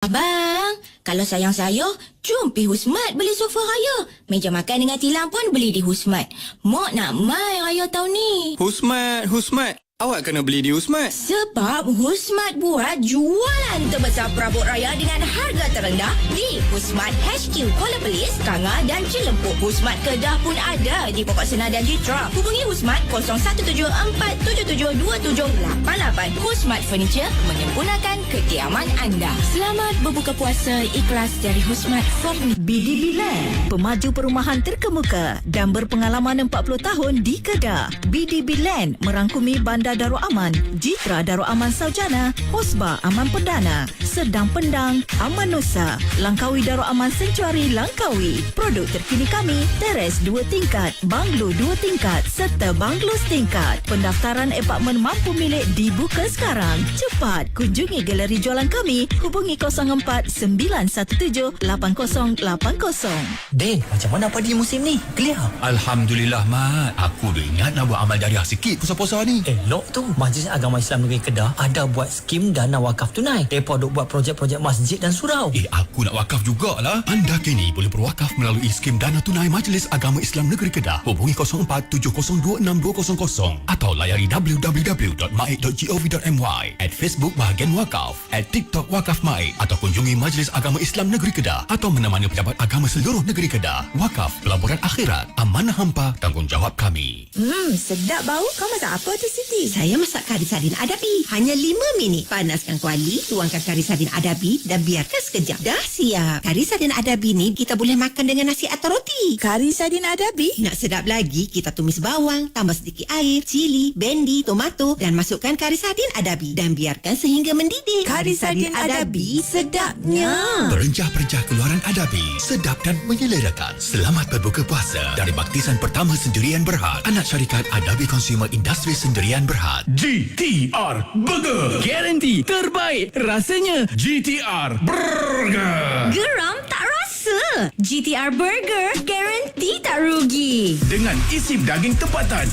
Abang, kalau sayang saya, jom pergi Husmat beli sofa raya. Meja makan dengan tilam pun beli di Husmat. Mak nak mai raya tahun ni. Husmat. Awak kena beli di Husmat. Sebab Husmat buat jualan terbesar perabot raya dengan harga terendah di Husmat HQ Kuala Perlis, Kanga dan Cilempuk. Husmat Kedah pun ada di Pokok Senar dan Jitra. Hubungi Husmat 0174772788. Husmat Furniture menyempurnakan kediaman anda. Selamat berbuka puasa ikhlas dari Husmat Furniture. BDB Land, pemaju perumahan terkemuka dan berpengalaman 40 tahun di Kedah. BDB Land merangkumi Bandar Darul Aman, Jitra Darul Aman Saujana, Hosba Aman Perdana, Sedang Pendang, Aman Nusa, Langkawi Darul Aman Sentuari Langkawi. Produk terkini kami, teres 2 tingkat, banglo 2 tingkat serta banglo setingkat. Pendaftaran apartmen mampu milik dibuka sekarang. Cepat kunjungi galeri jualan kami, hubungi 04 917 8080. Ben, macam mana padi musim ni? Clear? Alhamdulillah, Mat. Aku dah ingat nak buat amal jariah sikit puasa-puasa ni. Elok tu. Majlis Agama Islam Negeri Kedah ada buat skim dana wakaf tunai. Mereka duk buat projek-projek masjid dan surau. Aku nak wakaf jugalah. Anda kini boleh berwakaf melalui skim dana tunai Majlis Agama Islam Negeri Kedah. Hubungi 0470262200 atau layari www.maid.gov.my, at Facebook bahagian wakaf, at TikTok Wakaf Maid, atau kunjungi Majlis Agama Islam Negeri Kedah atau mana-mana pejabat agama seluruh negeri Kedah. Wakaf, pelaburan akhirat, amanah hampa, tanggungjawab kami. Sedap bau. Kau masak apa tu, Siti? Saya masak kari sardin adabi. Hanya 5 minit. Panaskan kuali, tuangkan kari sardin adabi dan biarkan sekejap. Dah siap. Kari sardin adabi ni kita boleh makan dengan nasi atau roti. Kari sardin adabi? Nak sedap lagi, kita tumis bawang, tambah sedikit air, cili, bendi, tomato dan masukkan kari sardin adabi dan biarkan sehingga mendidih. Kari sardin adabi sedapnya. Perencah-perencah keluaran Adabi, sedap dan menyelerakan. Selamat berbuka puasa dari Baptisan Pertama Sendirian Berhad, anak syarikat Adabi Consumer Industry Sendirian Berhad. GTR Burger, garanti terbaik rasanya. GTR Burger Geram tak rasa. GTR Burger, garanti tak rugi. dengan isi daging tempatan.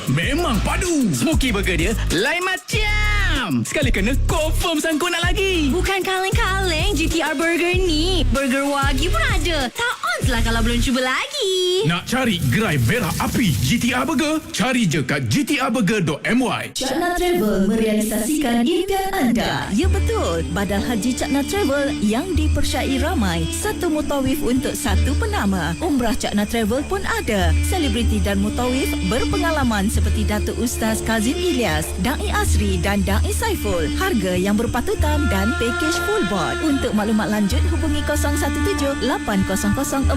Memang padu. Smoky burger dia lain macam. Sekali kena confirm sanggup nak lagi. Bukan kaleng-kaleng GTR Burger ni. Burger Wagyu pun ada. Tak on lah kalau belum cuba lagi. Nak cari gerai merah api GTR Burger? Cari je kat gtrburger.my. Cakna Travel merealisasikan impian anda. Ya betul, badal haji Cakna Travel yang dipersyai ramai. Satu mutawif untuk satu penama. Umrah Cakna Travel pun ada. Selebriti dan mutawif berpengalaman seperti Datuk Ustaz Kazim Ilyas, Da'i Asri dan Da'i Saiful. Harga yang berpatutan dan pakej full board. Untuk maklumat lanjut hubungi 017-800-4676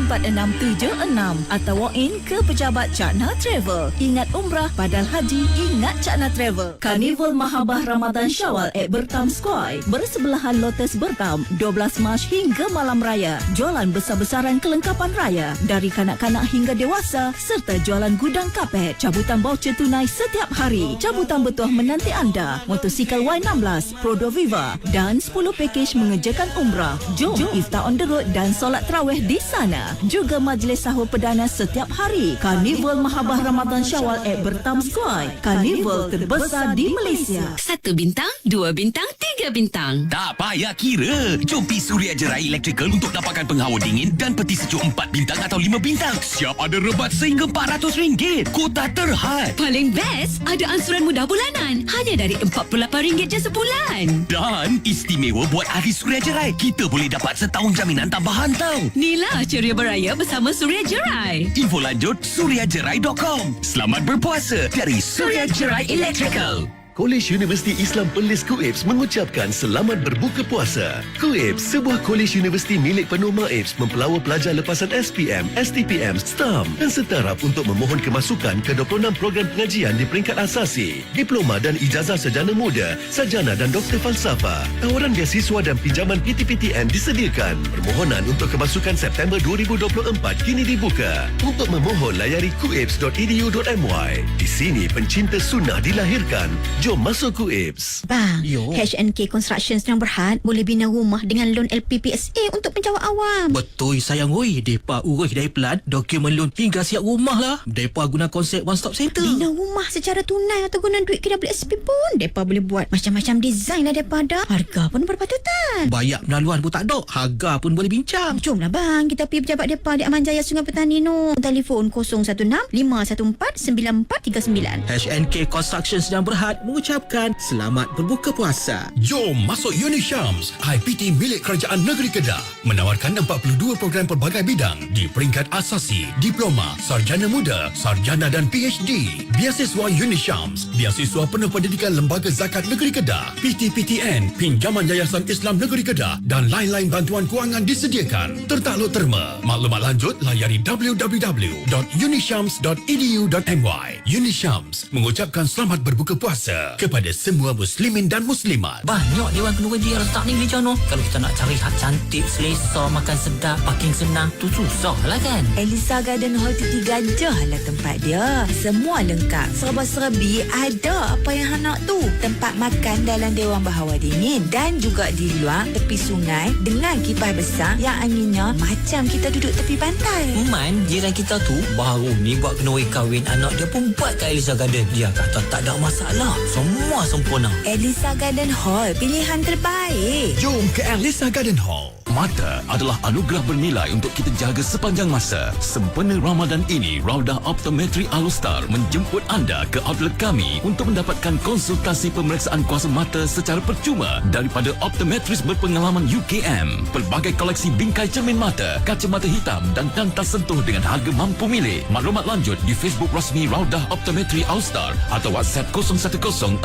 atau walk in ke pejabat Cakna Travel. Ingat umrah, badal haji, ingat Cakna Travel. Karnival Mahabah Ramadan Syawal at Bertam Square bersebelahan Lotus Bertam 12 Mac hingga malam raya. Jualan besar-besaran kelengkapan raya dari kanak-kanak hingga dewasa serta jualan gudang kapet, cabutan voucher tunai setiap hari, cabutan bertuah menanti anda, motosikal Y16, Prodo Viva dan 10 pakej mengerjakan umrah. Jom iftar on the road dan solat tarawih di sana. Juga majlis sahur perdana setiap hari. Karnival Mahabah Ramadan Syawal at Bertam Square. Karnival terbesar di Malaysia. 1 bintang, 2 bintang, 3 bintang. Tak payah kira. Jom pergi Suria Jerai Electrical untuk dapatkan penghawa dingin dan peti sejuk 4 bintang atau 5 bintang. Siap ada rebat sehingga RM400. Kota terhad. Paling best, ada ansuran mudah bulanan. Hanya dari RM48 je sebulan. Dan istimewa buat ahli Suria Jerai. Kita boleh dapat setahun jaminan tambahan tau. Inilah ceria beraya bersama Suria Jerai. Info lanjut suriajerai.com. Selamat berpuasa dari Suria Jerai Electrical. Kolej Universiti Islam Perlis KUIPS mengucapkan selamat berbuka puasa. KUIPS, sebuah kolej universiti milik penuh MAIPS, mempelawa pelajar lepasan SPM, STPM, STAM dan setaraf untuk memohon kemasukan ke 26 program pengajian di peringkat asasi, diploma dan ijazah sarjana muda, sarjana dan doktor falsafah. Tawaran beasiswa dan pinjaman PTPTN disediakan. Permohonan untuk kemasukan September 2024 kini dibuka. Untuk memohon layari kuips.edu.my. Di sini pencinta sunnah dilahirkan. Jom masuk Kuibs. Bang, Yo. H&K Construction Sdn Bhd boleh bina rumah dengan loan LPPSA untuk penjawat awam. Betul sayang oi, depa urus dari pelan, dokumen loan hingga siap rumah lah. Depa guna konsep one stop center. Bina rumah secara tunai atau guna duit KWSP pun depa boleh buat macam-macam design lah depa ada. Harga pun berpatutan. Bayar penaluan pun tak ada, harga pun boleh bincang. Jomlah bang, kita pergi pejabat depa di Aman Jaya Sungai Petani no. Telefon 016-514-9439. H&K Construction Sdn Bhd mengucapkan selamat berbuka puasa. Jom masuk Unishams, IPT milik Kerajaan Negeri Kedah. Menawarkan 42 program pelbagai bidang di peringkat asasi, diploma, sarjana muda, sarjana dan PhD. Biasiswa Unishams, biasiswa penuh pendidikan Lembaga Zakat Negeri Kedah, PTPTN, pinjaman Yayasan Islam Negeri Kedah dan lain-lain bantuan kewangan disediakan. Tertakluk terma. Maklumat lanjut layari www.unishams.edu.my. Unishams mengucapkan selamat berbuka puasa kepada semua muslimin dan muslimat. Banyak Dewan Kedua dia letak ni macam mana? Kalau kita nak cari hak cantik, selesa, makan sedap, parking senang, tu susah lah kan? Elisa Garden Hall Titi Gajah lah tempat dia. Semua lengkap. Serba-serbi ada apa yang nak tu. Tempat makan dalam Dewan Berhawa Dingin dan juga di luar tepi sungai dengan kipas besar yang anginnya macam kita duduk tepi pantai. Man, jiran kita tu baru ni buat kenuri kahwin anak dia pun buat kat Elisa Garden. Dia kata tak ada masalah. Semua sempurna. Elisa Garden Hall, pilihan terbaik. Jom ke Elisa Garden Hall. Mata adalah anugerah bernilai untuk kita jaga sepanjang masa. Sempena Ramadan ini, Raudah Optometri Alustar menjemput anda ke outlet kami untuk mendapatkan konsultasi pemeriksaan kuasa mata secara percuma daripada optometris berpengalaman UKM. Pelbagai koleksi bingkai cermin mata, kacamata hitam dan tantas sentuh dengan harga mampu milik. Maklumat lanjut di Facebook rasmi Raudah Optometri Alustar atau WhatsApp 010-469-5571.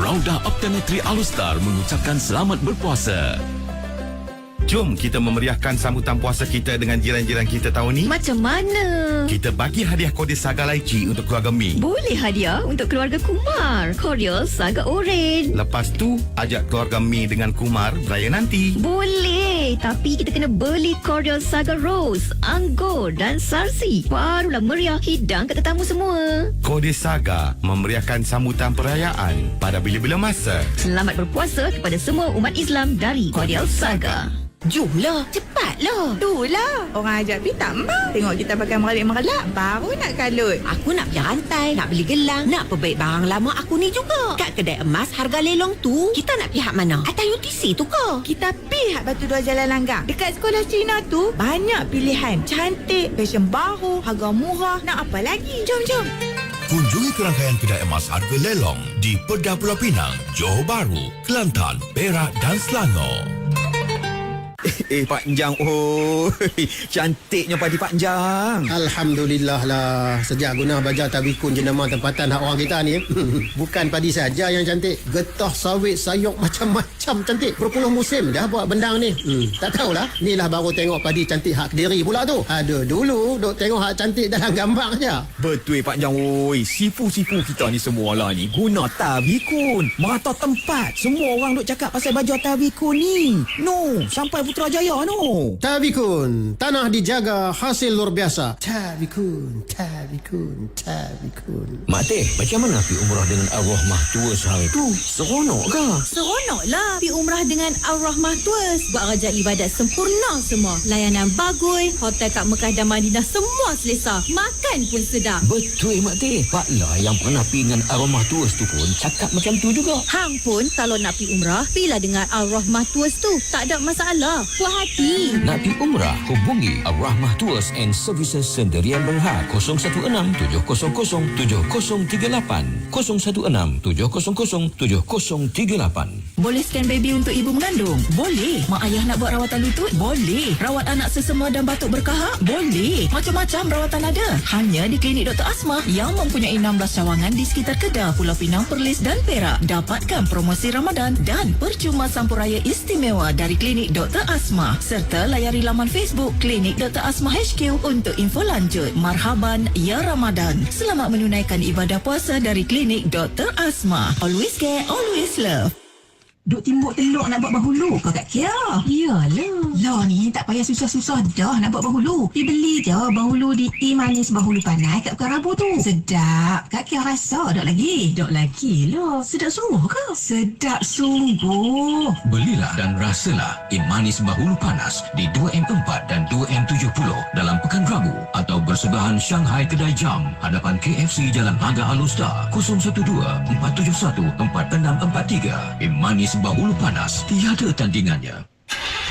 Raudah Optometri Alustar mengucapkan selamat berpuasa. Jom kita memeriahkan sambutan puasa kita dengan jiran-jiran kita tahun ni. Macam mana? Kita bagi hadiah kode Saga Lychee untuk keluarga Mi. Boleh hadiah untuk keluarga Kumar. Korea Saga Oren. Lepas tu, ajak keluarga Mi dengan Kumar beraya nanti. Boleh, tapi kita kena beli Cordial Saga Rose, Anggur dan Sarsi. Barulah meriah hidang ke tetamu semua. Kode Saga memeriahkan sambutan perayaan pada bila-bila masa. Selamat berpuasa kepada semua umat Islam dari Cordial Saga. Jomlah, cepatlah. Itulah. Orang ajak pergi tak mau. Tengok kita pakai meralak-meralak, baru nak kalut. Aku nak pergi rantai, nak beli gelang, nak perbaik barang lama aku ni juga. Kat kedai emas harga lelong tu, kita nak pergi hak mana? Atas UTC tu ke? Kita pergi hak Batu Dua Jalan Langgar. Dekat sekolah Cina tu, banyak pilihan. Cantik, fashion baru, harga murah. Nak apa lagi? Jom. Kunjungi kerangkaian kedai emas harga lelong di Pedah Pulau Pinang, Johor Bahru, Kelantan, Perak dan Selangor. Pak Jang, oh cantiknya padi Pak Jang. Alhamdulillah lah. Sejak guna baja tabikun jenama tempatan hak orang kita ni. Bukan padi saja yang cantik. Getah sawit sayuk macam-macam cantik. Berpuluh musim dah buat bendang ni. Tak tahulah. Ni lah baru tengok padi cantik hak Kediri pula tu. Ada dulu duk tengok hak cantik dalam gambar je. Betul Pak Jang, oi. Sifu-sifu kita ni semualah ni guna tabikun. Merata tempat. Semua orang duk cakap pasal baju tabikun ni. No, sampai Putrajaya no. Tabikun, tanah dijaga, hasil luar biasa. Tabikun. Mak Teh, macam mana pergi umrah dengan Ar-Rahmah Tours hari tu? Seronok ke? Seronoklah pergi umrah dengan Ar-Rahmah Tours. Buat raja ibadat sempurna semua. Layanan bagus, hotel kat Mekah dan Madinah semua selesa. Makan pun sedap. Betul Mak Teh. Pak Lah yang pernah pergi dengan Ar-Rahmah Tours tu pun cakap macam tu juga. Hang pun kalau nak pergi umrah, pergilah dengan Ar-Rahmah Tours tu. Tak ada masalah. Puas hati. Nak pergi umrah, hubungi Ar-Rahmah Tours and Services Sendirian Berhad 016-700-7038 016-700-7038. Boleh scan baby untuk ibu mengandung? Boleh. Mak ayah nak buat rawatan lutut? Boleh. Rawat anak sesama dan batuk berkahak? Boleh. Macam-macam rawatan ada. Hanya di Klinik Dr. Asma yang mempunyai 16 cawangan di sekitar Kedah, Pulau Pinang, Perlis dan Perak. Dapatkan promosi Ramadan dan percuma sampuraya istimewa dari Klinik Dr. Asma. Serta layari laman Facebook Klinik Dr. Asma HQ untuk info lanjut. Marhaban ya Ramadan. Selamat menunaikan ibadah puasa dari Klinik Dr. Asma. Always care, always love. Duk timbuk telur nak buat bahulu kau kat Kia. Iyalah. Lo ni tak payah susah-susah dah nak buat bahulu. Pergi beli je bahulu di Manis Bahulu Panas kat Pekan Rabu tu. Sedap. Kak Kia rasa dok lagi. Dok lagi lah. Sedap sungguh ke? Sedap sungguh. Belilah dan rasalah Manis Bahulu Panas di 2M4 dan 2M70 dalam Pekan Rabu atau bersebelahan Shanghai Kedai Jam hadapan KFC Jalan Aga Alustar 012-471-4643. Manis Bahulu Panas, tiada tandingannya.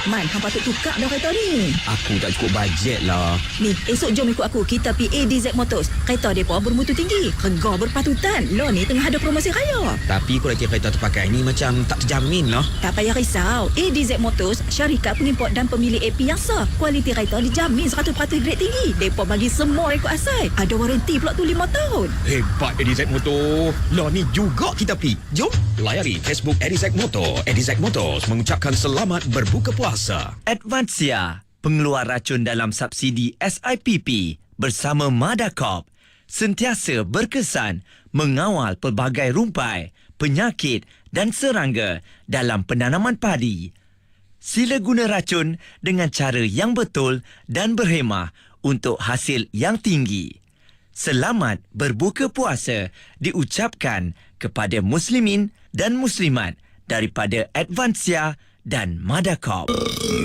Man, hang patut tukar dah kereta ni. Aku tak cukup bajet lah. Ni, esok jom ikut aku. Kita pergi ADZ Motors. Kereta mereka bermutu tinggi. Harga berpatutan. Lo ni tengah ada promosi raya. Tapi kalau kereta terpakai ni macam tak terjamin lah. Tak payah risau. ADZ Motors, syarikat pengimport dan pemilik AP yang sah. Kualiti kereta dijamin 100% grade tinggi. Mereka bagi semua rekod asal. Ada waranti pula tu 5 tahun. Hebat ADZ Motor. Lah ni juga kita pergi. Jom layari Facebook ADZ Motor. ADZ Motors mengucapkan selamat berbuka puasa. Advansia, pengeluar racun dalam subsidi SIPP bersama Madacop, sentiasa berkesan mengawal pelbagai rumpai, penyakit dan serangga dalam penanaman padi. Sila guna racun dengan cara yang betul dan berhemah untuk hasil yang tinggi. Selamat berbuka puasa diucapkan kepada muslimin dan muslimat daripada Advansia dan Madacop.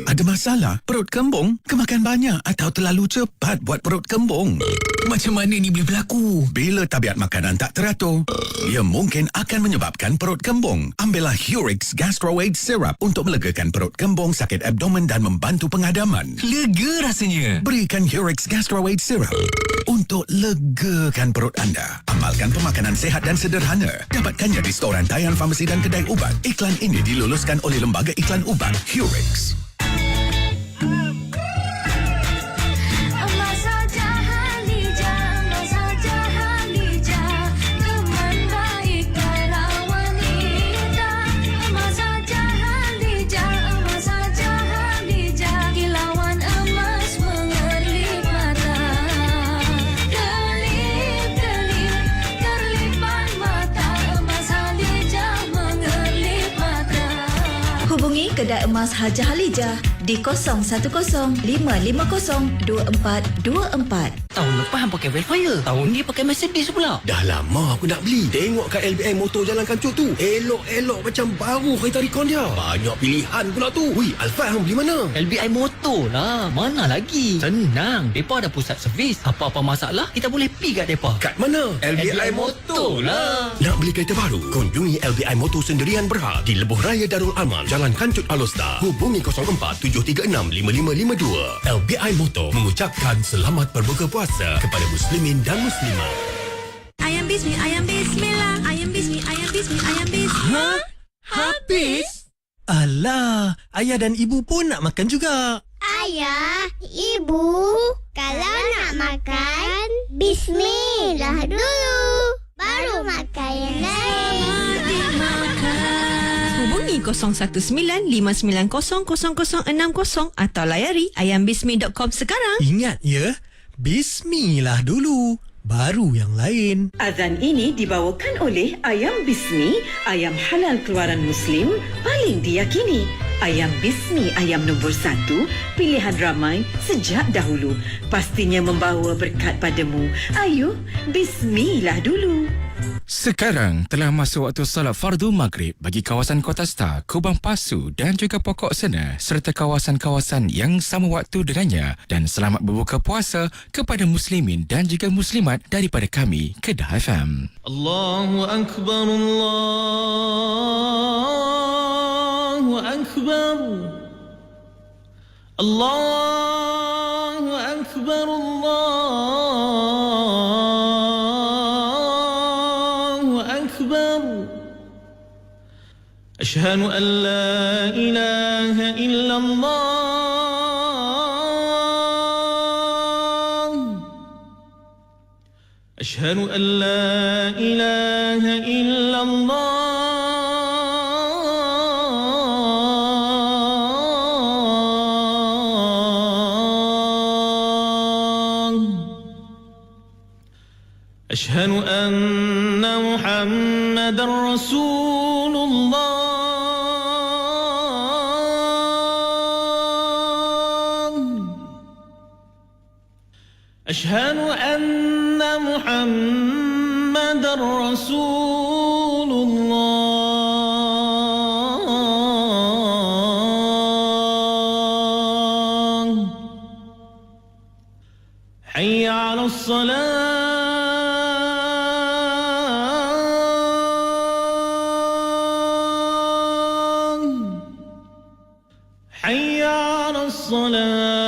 Ada masalah? Perut kembung? Kemakan banyak atau terlalu cepat buat perut kembung? Macam mana ni boleh berlaku? Bila tabiat makanan tak teratur, ia mungkin akan menyebabkan perut kembung. Ambillah Hurix Gastroaid Syrup untuk melegakan perut kembung, sakit abdomen dan membantu pengadaman. Lega rasanya. Berikan Hurix Gastroaid Syrup untuk legakan perut anda. Amalkan pemakanan sehat dan sederhana. Dapatkannya di storan tayan farmasi dan kedai ubat. Iklan ini diluluskan oleh Lembaga Iklan Ubat Hurix. Hubungi Kedai Emas Hajah Halijah di 01-50-2424. Tahun lepas hang pakai Velfire. Tahun ni pakai Mercedes pula. Dah lama aku nak beli. Tengok kat LBI Motor Jalan Kancut tu. Elok-elok macam baru kereta recon dia. Banyak pilihan pula tu. Wih, Alfa hang beli mana? LBI Motor lah. Mana lagi? Senang. Depa ada pusat servis. Apa-apa masalah, kita boleh pergi kat depa. Kat mana? LBI Motor lah. Nak beli kereta baru? Kunjungi LBI Motor Sendirian Berhad di Lebuh Raya Darul Aman, Jalan Kancut Alustar. Hubungi 04-736-5552. LBI Motor mengucapkan selamat berbuka puasa kepada muslimin dan muslimat. Ayam bismi, ayam bismillah. Ayam bismi, ayam bismi, ayam bismi. Ha? Habis? Alah, ayah dan ibu pun nak makan juga. Ayah, ibu, kalau nak makan, bismillah dulu. Baru makan yang lain. Hubungi 019-590-0060 atau layari ayambismi.com sekarang. Ingat ya, bismillah dulu. Baru yang lain. Azan ini dibawakan oleh Ayam Bismi, ayam halal keluaran Muslim, paling diyakini. Ayam Bismi, ayam nombor 1, pilihan ramai sejak dahulu. Pastinya membawa berkat padamu. Ayuh, bismillah dulu. Sekarang telah masuk waktu solat fardu maghrib bagi kawasan Kota Star, Kubang Pasu dan juga Pokok Sena serta kawasan-kawasan yang sama waktu dengannya. Dan selamat berbuka puasa kepada muslimin dan juga muslimat daripada kami, Kedah FM. Allahu Akbar, Allahu Akbar, Allahu Akbar, أشهد أن لا إله إلا الله أشهد أن لا إله إلا الله أشهد أن محمد رسول الله أشهد أن محمد رسول الله. حي على الصلاة. حي على الصلاة.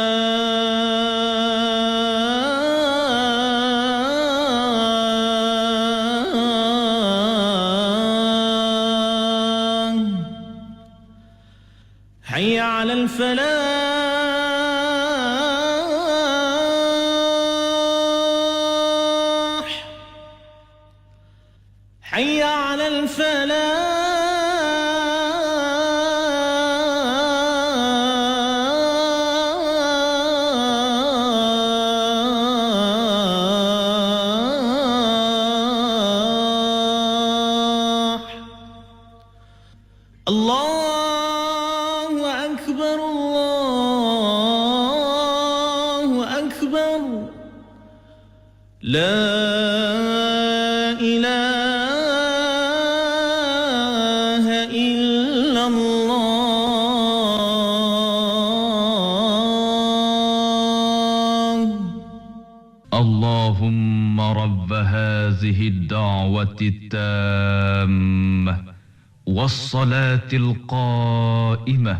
حي على الفلاح. حي على الفلاح. الله أكبر الله أكبر. لا إله إلا الله. اللهم رب هذه الدعوة التامة والصلاة القائمة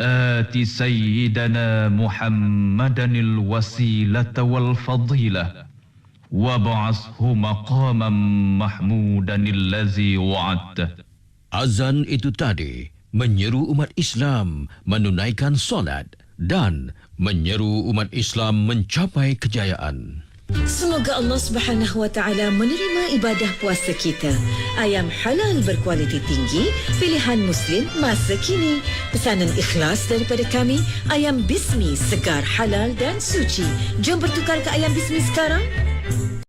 آت سيدنا محمدا الوسيلة والفضيلة وابعثه مقاما محمودا الذي وعدته. Azan itu tadi menyeru umat Islam menunaikan solat dan menyeru umat Islam mencapai kejayaan. Semoga Allah Subhanahu Wa Taala menerima ibadah puasa kita. Ayam halal berkualiti tinggi, pilihan Muslim masa kini. Pesanan ikhlas daripada kami, ayam Bismi segar, halal dan suci. Jom bertukar ke ayam Bismi sekarang.